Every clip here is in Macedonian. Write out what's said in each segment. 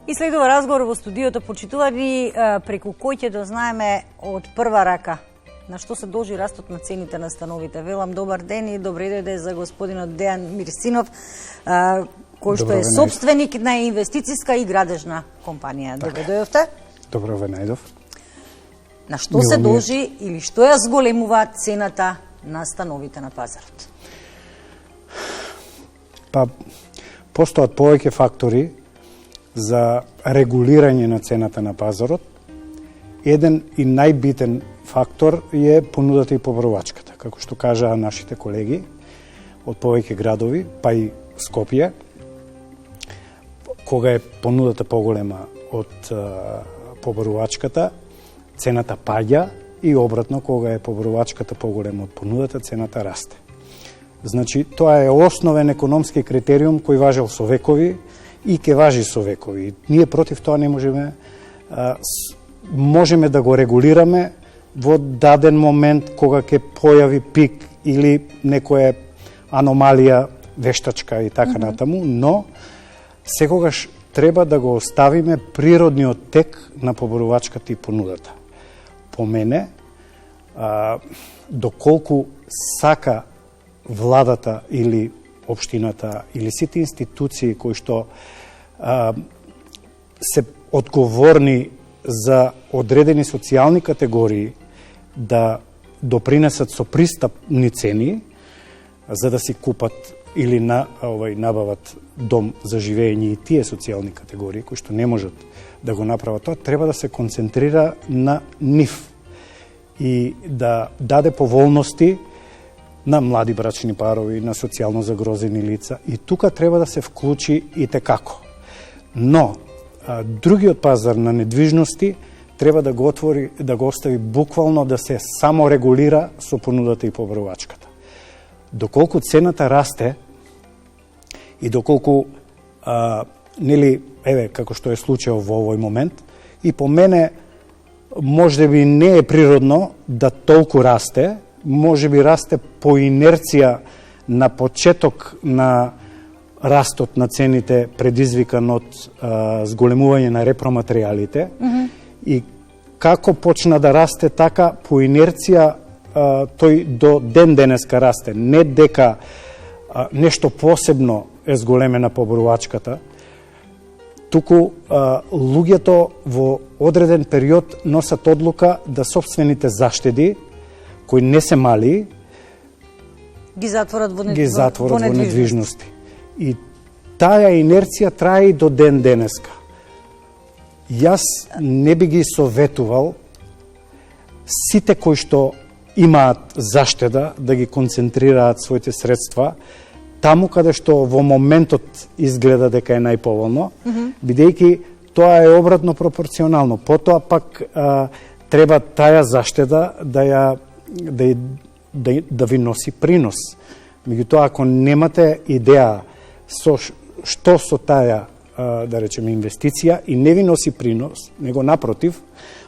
И следува разговор во студиото, почитувани, преку кој ќе дознаеме од прва рака на што се должи растот на цените на становите. Велам добар ден и добре дојде за господинот Дејан Мирсинов, кој што е собственик на инвестициска и градежна компанија. Добре дојдовте. Добро ве најдов. На што се должи или што ја зголемува цената на становите на пазарот? Па, постојат повеќе фактори за регулирање на цената на пазарот. Еден и најбитен фактор е понудата и побарувачката, како што кажаа нашите колеги од повеќе градови, па и Скопје. Кога е понудата поголема од побарувачката, цената паѓа и обратно, кога е побарувачката поголема од понудата, цената расте. Значи, тоа е основен економски критериум кој важел со векови и ќе важи со векови. Ние против тоа не можеме да го регулираме во даден момент кога ќе појави пик или некоја аномалија вештачка и така натаму, но секогаш треба да го оставиме природниот тек на побарувачката и понудата. По мене, доколку сака владата или општината или сите институции кои што се одговорни за одредени социјални категории да допринесат со пристапни цени за да си купат или набават дом за живење и тие социјални категории кои што не можат да го направат тоа, треба да се концентрира на нив и да даде поволности на млади брачни парови, на социјално загрозени лица, и тука треба да се вклучи и текако. Но другиот пазар на недвижности треба да го отвори, да го остави буквално да се саморегулира со понудата и побарувачката. Доколку цената расте и доколку како што е случајот во овој момент, и по мене можеби не е природно да толку расте, можеби расте по инерција на почеток на растот на цените предизвикан од зголемување на репроматеријалите, и како почна да расте така по инерција тој до ден денеска расте, не дека нешто посебно е зголемена побарувачката, туку луѓето во одреден период носат одлука да собствените заштеди, кои не се мали, ги затворат во недвижности. И таа инерција трае и до ден денеска. Јас не би ги советувал сите кои што имаат заштеда да ги концентрираат своите средства таму каде што во моментот изгледа дека е најповолно, бидејќи тоа е обратно пропорционално. Потоа пак треба таа заштеда да ви носи принос. Меѓутоа, ако немате идеја што со таа, да речеме, инвестиција и не ви носи принос, него напротив,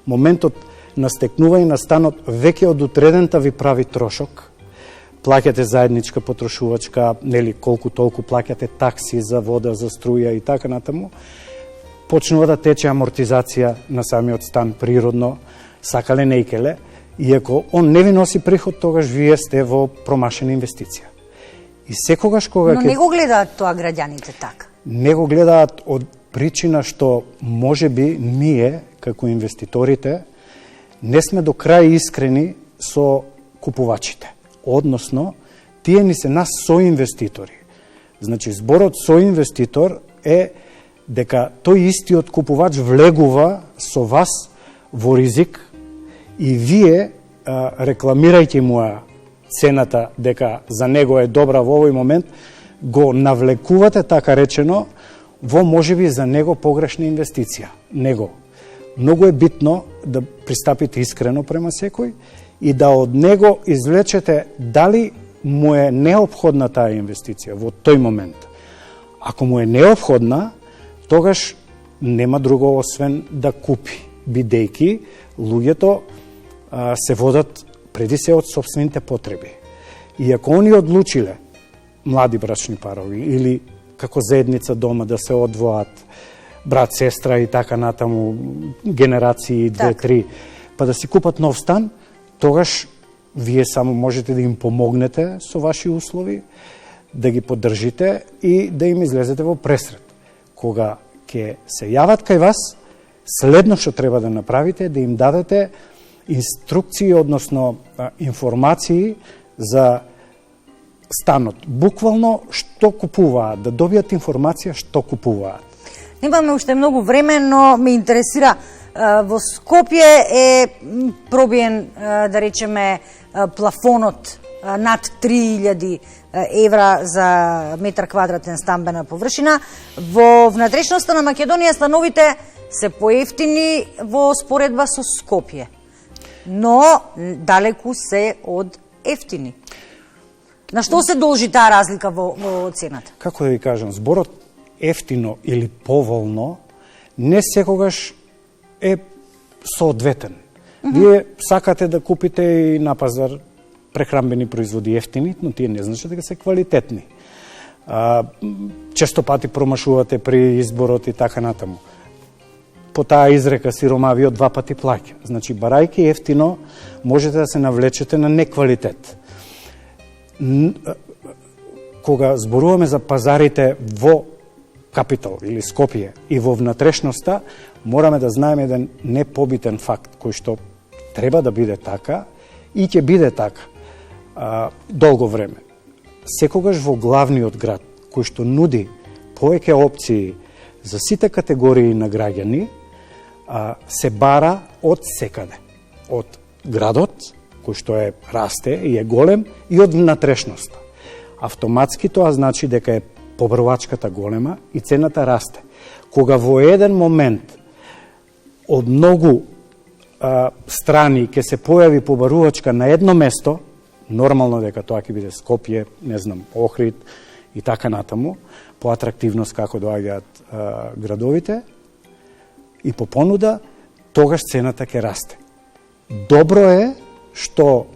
моментот на стекнување на станот веќе од утредента ви прави трошок, плаќате заедничка потрошувачка, колку толку плаќате такси за вода, за струја и така натаму, почнува да тече амортизација на самиот стан природно, сакале нејкеле, и ако он не ви носи приход, тогаш вие сте во промашена инвестиција. И секогаш кога Но не го гледаат тоа граѓаните така. Не го гледаат од причина што можеби ние, како инвеститорите, не сме до крај искрени со купувачите. Односно, тие ни се нас соинвеститори. Значи, зборот соинвеститор е дека тој истиот купувач влегува со вас во ризик и вие, рекламирајќи му цената дека за него е добра во овој момент, го навлекувате, така речено, во можеби за него погрешна инвестиција. Многу е битно да пристапите искрено према секој и да од него извлечете дали му е неопходна таа инвестиција во тој момент. Ако му е неопходна, тогаш нема друго освен да купи, бидејќи луѓето се водат преди се од собствените потреби. И ако они одлучиле, млади брачни парови или како заедница дома да се одвоат, брат, сестра и така натаму, генерации 2-3, па да си купат нов стан, тогаш вие само можете да им помогнете со ваши услови, да ги поддржите и да им излезете во пресред. Кога ќе се јават кај вас, следно што треба да направите е да им дадете инструкции, односно информации за станот. Буквално што купуваат, да добијат информација што купуваат. Немаме уште многу време, но ме интересира, во Скопје е пробиен, да речеме, плафонот над 3000 евра за метар квадратен стамбена површина. Во внатрешноста на Македонија становите се поевтини во споредба со Скопје, но далеку се од ефтини. На што се должи таа разлика во цената? Како да ви кажам, зборот ефтино или поволно не секогаш е соодветен. Вие сакате да купите и на пазар прехранбени производи ефтини, но тие не значи дека се квалитетни. Често пати промашувате при изборот и така натаму. По таа изрека сиромавиот 2 пати плаќа. Значи, барајки ефтино, можете да се навлечете на неквалитет. Кога зборуваме за пазарите во Капитал или Скопје и во внатрешноста, мораме да знаеме еден непобитен факт, кој што треба да биде така и ќе биде така долго време. Секогаш во главниот град, кој што нуди повеќе опции за сите категории на граѓани, се бара од секаде. Од градот, кој што расте и е голем, и од внатрешноста. Автоматски тоа значи дека е побрвачката голема и цената расте. Кога во еден момент од многу страни ќе се појави побарувачка на едно место, нормално дека тоа ќе биде Скопје, не знам, Охрид и така натаму, по атрактивност како доаѓаат градовите и по понуда, тогаш цената ќе расте. Добро е што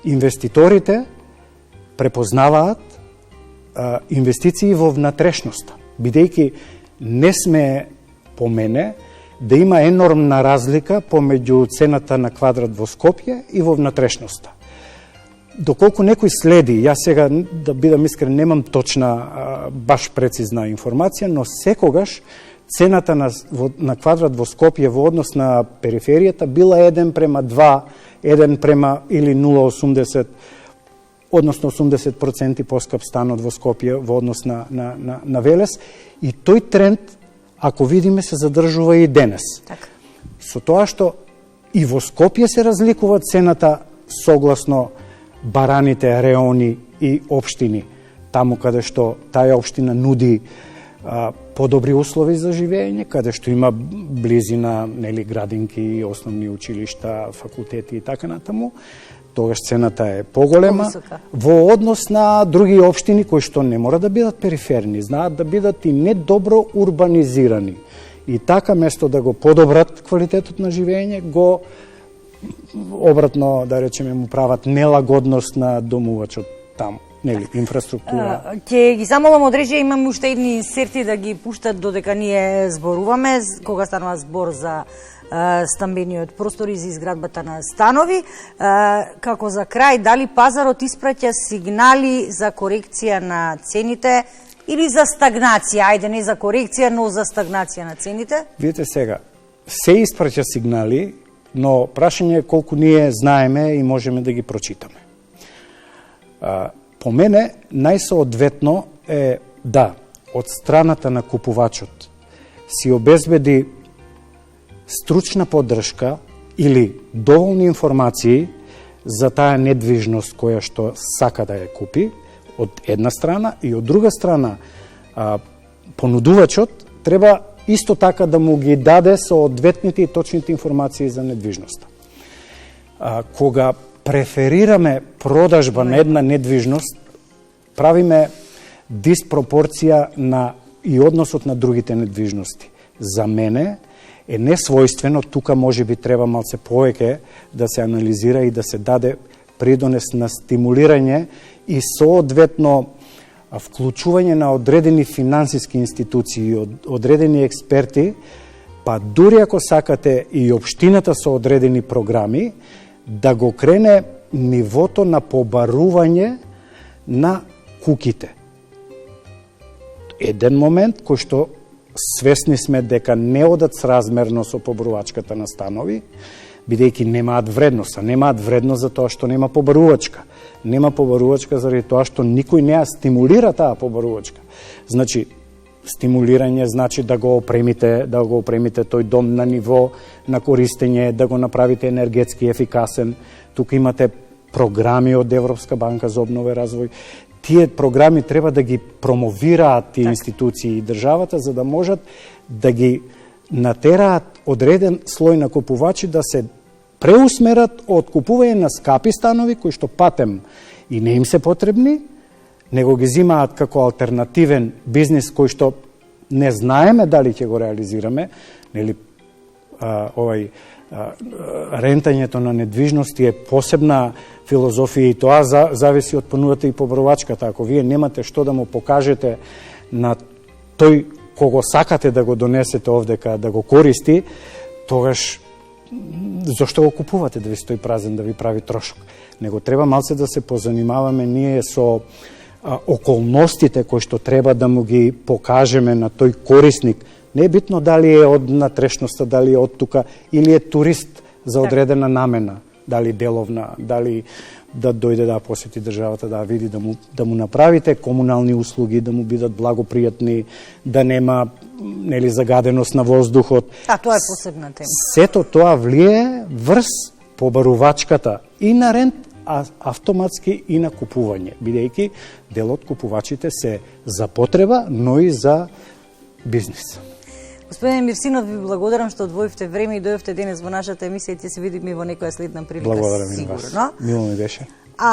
инвеститорите препознаваат инвестиции во внатрешноста, бидејќи не сме, по мене, да има енормна разлика помеѓу цената на квадрат во Скопје и во внатрешноста. Доколку некој следи, јас сега, да бидам искрен, немам точна, баш прецизна информација, но секогаш цената на квадрат во Скопје во однос на периферијата била 1:2, 1 или 0,80, односно 80% поскап станот во Скопје во однос на Велес. И тој тренд, ако видиме, се задржува и денес. Так. Со тоа што и во Скопје се разликува цената согласно бараните, реони и општини, таму каде што таа општина нуди подобри услови за живење, каде што има близина, нели, градинки, основни училишта, факултети и така натаму, тогаш цената е поголема во однос на други општини кои што не мора да бидат периферни, знаат да бидат и недобро урбанизирани. И така, место да го подобрат квалитетот на живење, го обратно, да речеме, му прават нелагодност на домувачот таму. Нели, инфраструктура. Ќе ги замолам од режија, имам уште едни инсерти да ги пуштат додека ние зборуваме, кога станува збор за стамбениот простор и за изградбата на станови. Како за крај, дали пазарот испраќа сигнали за корекција на цените или за стагнација? Ајде, не за корекција, но за стагнација на цените? Видите сега, се испраќа сигнали, но прашање е колку ние знаеме и можеме да ги прочитаме. По мене, најсоодветно е да, од страната на купувачот си обезбеди стручна поддршка или доволни информации за таа недвижност која што сака да ја купи, од една страна, и од друга страна понудувачот треба исто така да му ги даде соодветните и точните информации за недвижноста. Кога преферираме продажба на една недвижност, правиме диспропорција на и односот на другите недвижности. За мене е несвојствено, тука може би треба малце повеќе да се анализира и да се даде придонес на стимулирање и соодветно вклучување на одредени финансиски институции, одредени експерти, па дури ако сакате и општината со одредени програми, да го крене нивото на побарување на куките. Еден момент кој што свесни сме дека не одат сразмерно со побарувачката на станови, бидејќи немаат вредност, а немаат вредност за тоа што нема побарувачка. Нема побарувачка заради тоа што никој не ја стимулира таа побарувачка. Значи, стимулирање значи да го опремите тој дом на ниво на користење, да го направите енергетски ефикасен. Тука имате програми од Европска банка за обнова и развој. Тие програми треба да ги промовираат тие институции и државата за да можат да ги натераат одреден слој на купувачи да се преусмерат од купување на скапи станови кои што патем и не им се потребни, него ги зимаат како алтернативен бизнис кој што не знаеме дали ќе го реализираме, нели рентањето на недвижности е посебна филозофија и тоа зависи од понудата и побарувачката. Ако вие немате што да му покажете на тој кого сакате да го донесете овдека да го користи, тогаш зошто го купувате да ви стои празен, да ви прави трошок? Него треба малце да се позанимаваме ние со околностите кои што треба да му ги покажеме на тој корисник. Не е битно дали е од натрешноста, дали е од тука, или е турист за одредена намена, дали деловна, дали да дојде да посети државата, да види, да му направите комунални услуги, да му бидат благопријатни, да нема нели загаденост на воздухот. Тоа е посебна тема. Сето тоа влие врз побарувачката и на рент, а автоматски и на купување, бидејќи дел од купувачите се за потреба, но и за бизнис. Господине Мирсинов, ви благодарам што одвоивте време и дојдовте денес во нашата емисија и ќе се видиме во некоја следна прилика. Благодарам и на вас. Мило ми беше.